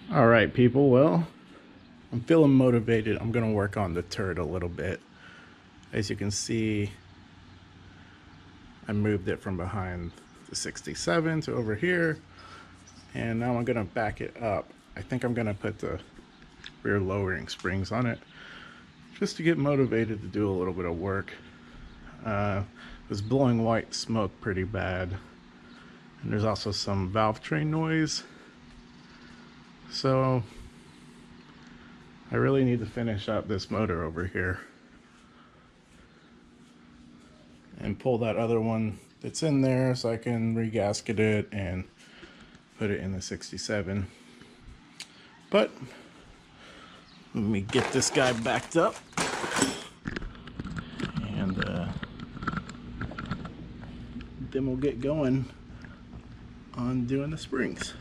All right, people. Well, I'm feeling motivated. I'm going to work on the turd a little bit. As you can see, I moved it from behind the 67 to over here. And now I'm going to back it up. I think I'm going to put the rear lowering springs on it just to get motivated to do a little bit of work. It was blowing white smoke pretty bad. And there's also some valve train noise. So I really need to finish up this motor over here and pull that other one that's in there so I can regasket it and put it in the 67. But let me get this guy backed up and then we'll get going on doing the springs.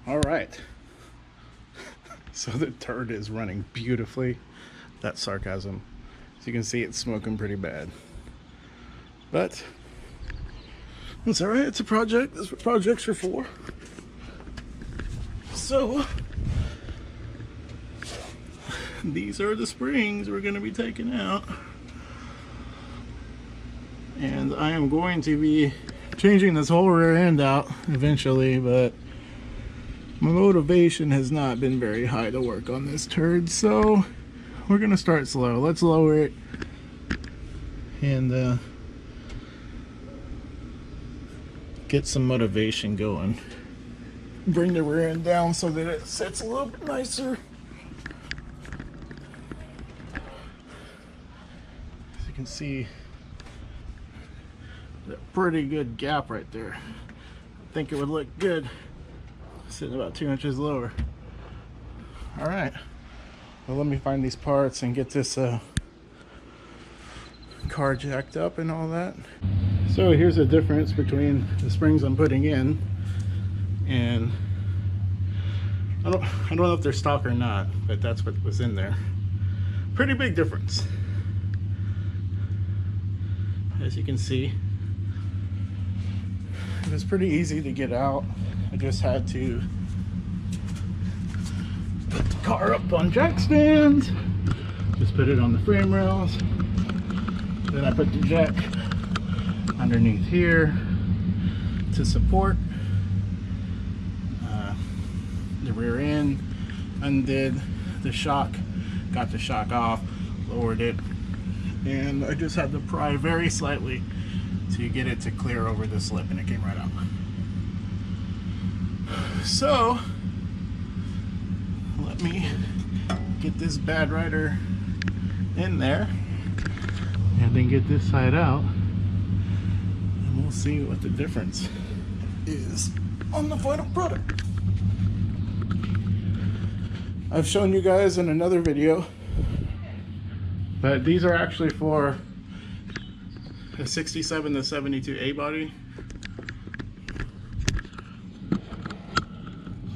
All right, so the turd is running beautifully. That's sarcasm. As you can see, it's smoking pretty bad, but it's all right. It's a project. That's what projects are for. So these are the springs we're going to be taking out, and I am going to be changing this whole rear end out eventually, but my motivation has not been very high to work on this turd, so we're gonna start slow. Let's lower it and get some motivation going. Bring the rear end down so that it sits a little bit nicer. As you can see, a pretty good gap right there. I think it would look good sitting about 2 inches lower. All right, well, let me find these parts and get this car jacked up and all that. So here's the difference between the springs I'm putting in, and I don't know if they're stock or not, but that's what was in there. Pretty big difference. As you can see, it was pretty easy to get out. I just had to put the car up on jack stands, just put it on the frame rails, then I put the jack underneath here to support, the rear end, undid the shock, got the shock off, lowered it, and I just had to pry very slightly to get it to clear over this lip, and it came right out. So let me get this bad rider in there and then get this side out, and we'll see what the difference is on the final product. I've shown you guys in another video that these are actually for a 67 to 72 A body.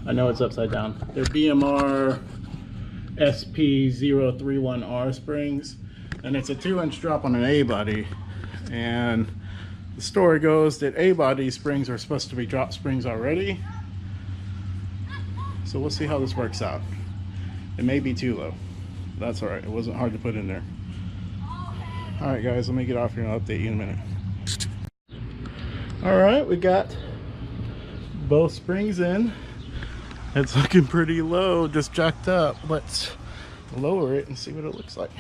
I know it's upside down. They're BMR SP031R springs, and it's a 2-inch drop on an A body. And the story goes that A body springs are supposed to be drop springs already. So we'll see how this works out. It may be too low. That's all right. It wasn't hard to put in there. All right, guys, let me get off here and I'll update you in a minute. All right, we got both springs in. It's looking pretty low, just jacked up. Let's lower it and see what it looks like.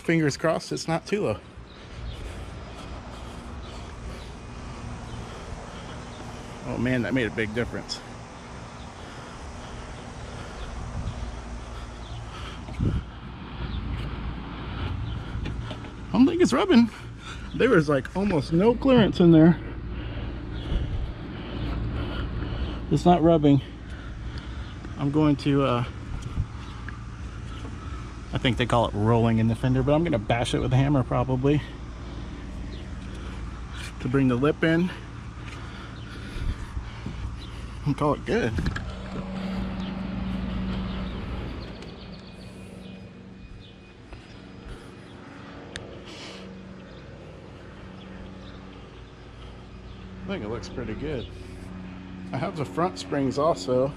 Fingers crossed it's not too low. Oh man, that made a big difference. I don't think it's rubbing. There was like almost no clearance in there. It's not rubbing. I'm going to I think they call it rolling in the fender, but I'm gonna bash it with a hammer probably to bring the lip in and call it good. I think it looks pretty good. I have the front springs also.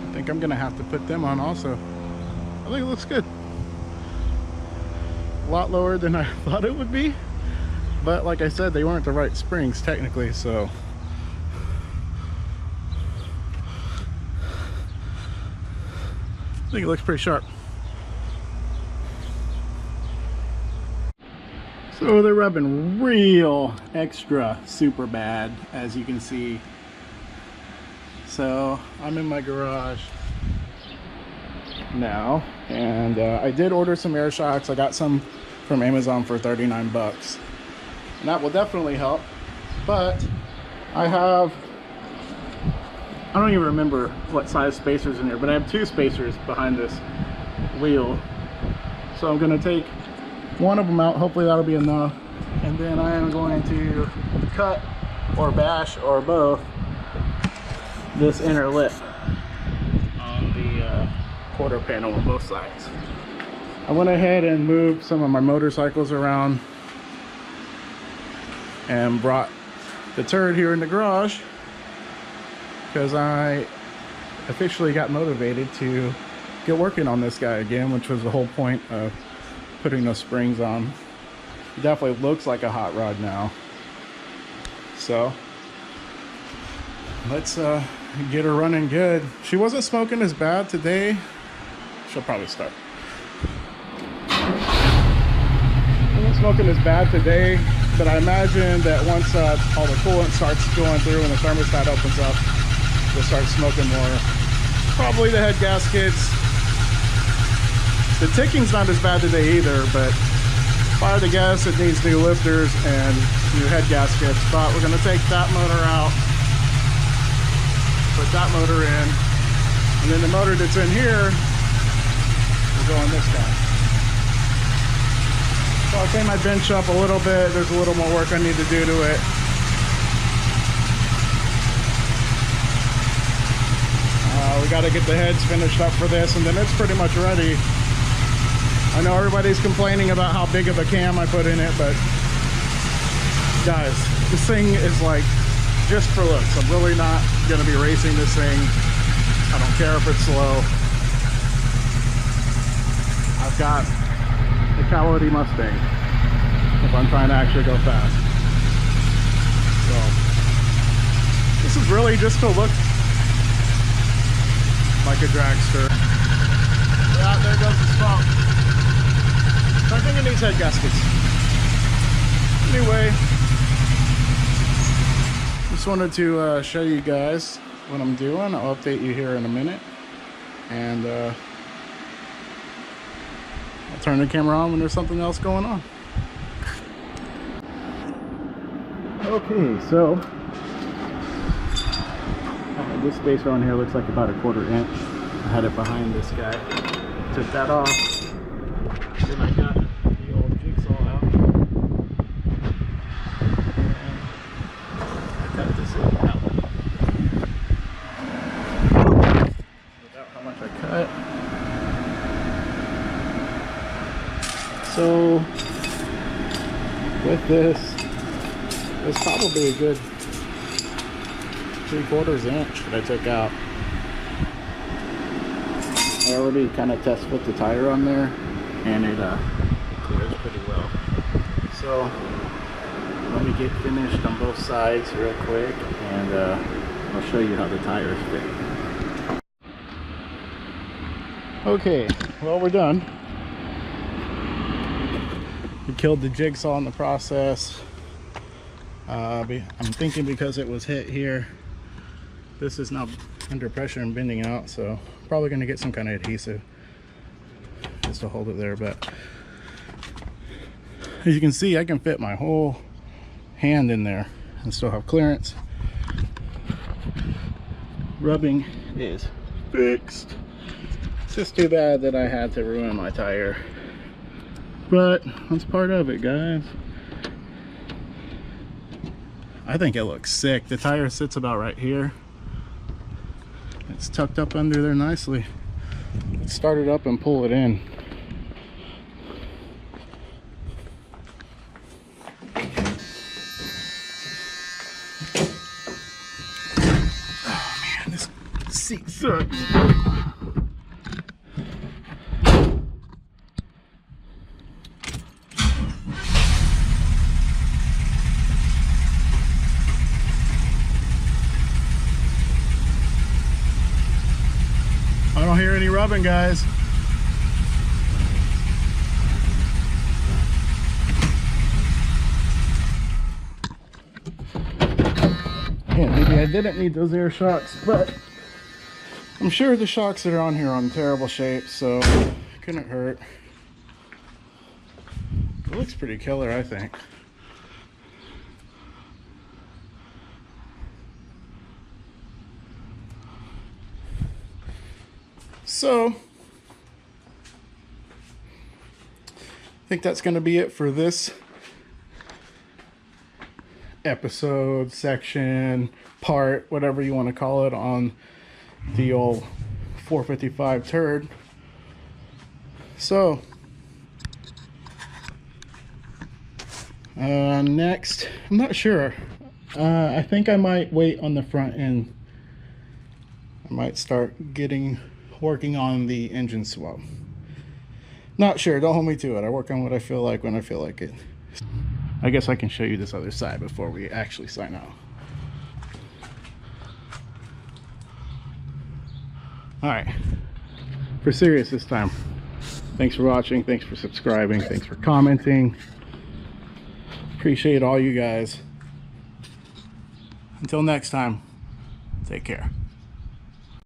I think I'm gonna have to put them on also. I think it looks good. A lot lower than I thought it would be, but like I said, they weren't the right springs technically, so I think it looks pretty sharp. So they're rubbing real extra super bad, as you can see. So I'm in my garage now, and I did order some air shocks. I got some from Amazon for 39 bucks, and that will definitely help. But I don't even remember what size spacers in here, but I have 2 spacers behind this wheel. So I'm gonna take one of them out, hopefully that'll be enough, and then I am going to cut or bash or both this inner lip on the quarter panel on both sides. I went ahead and moved some of my motorcycles around and brought the turd here in the garage because I officially got motivated to get working on this guy again, which was the whole point of putting those springs on. It definitely looks like a hot rod now. So let's get her running good. She wasn't smoking as bad today. She'll probably start. She wasn't smoking as bad today, but I imagine that once all the coolant starts going through and the thermostat opens up, we'll start smoking more. Probably the head gaskets. The ticking's not as bad today either, but fire the gas, it needs new lifters and new head gaskets. But we're gonna take that motor out, put that motor in, and then the motor that's in here will go on this guy. So I'll clean my bench up a little bit. There's a little more work I need to do to it. We got to get the heads finished up for this, and then it's pretty much ready. I know everybody's complaining about how big of a cam I put in it, but guys, this thing is like just for looks. I'm really not going to be racing this thing. I don't care if it's slow. I've got the Coyote Mustang if I'm trying to actually go fast. So this is really just to look like a dragster. Yeah, there goes the smoke. I think it needs head gaskets. Anyway, just wanted to show you guys what I'm doing. I'll update you here in a minute, and I'll turn the camera on when there's something else going on. Okay, so this spacer on here looks like about a 1/4 inch. I had it behind this guy. Took that off. Then I got the old jigsaw out. And I cut this thing out. Without how much I cut. So with this, it's probably a good 3/4 inch that I took out. I already kind of test fit the tire on there, and it clears pretty well. So let me get finished on both sides real quick, and I'll show you how the tires fit. Okay, well, we're done. We killed the jigsaw in the process. I'm thinking because it was hit here, this is now under pressure and bending out, so probably going to get some kind of adhesive just to hold it there. But as you can see, I can fit my whole hand in there and still have clearance. Rubbing is fixed. It's just too bad that I had to ruin my tire, but that's part of it, guys. I think it looks sick. The tire sits about right here. It's tucked up under there nicely. Let's start it up and pull it in. Oh man, this seat sucks. I don't hear any rubbing, guys. Yeah, maybe I didn't need those air shocks, but I'm sure the shocks that are on here are in terrible shape, so it couldn't hurt. It looks pretty killer, I think. So I think that's going to be it for this episode, section, part, whatever you want to call it, on the old 455 turd. So next, I'm not sure. I think I might wait on the front end. I might start working on the engine swap. Not sure, don't hold me to it. I work on what I feel like when I feel like it. I guess I can show you this other side before we actually sign out. Alright, for serious this time. Thanks for watching, thanks for subscribing, thanks for commenting. Appreciate all you guys. Until next time, take care.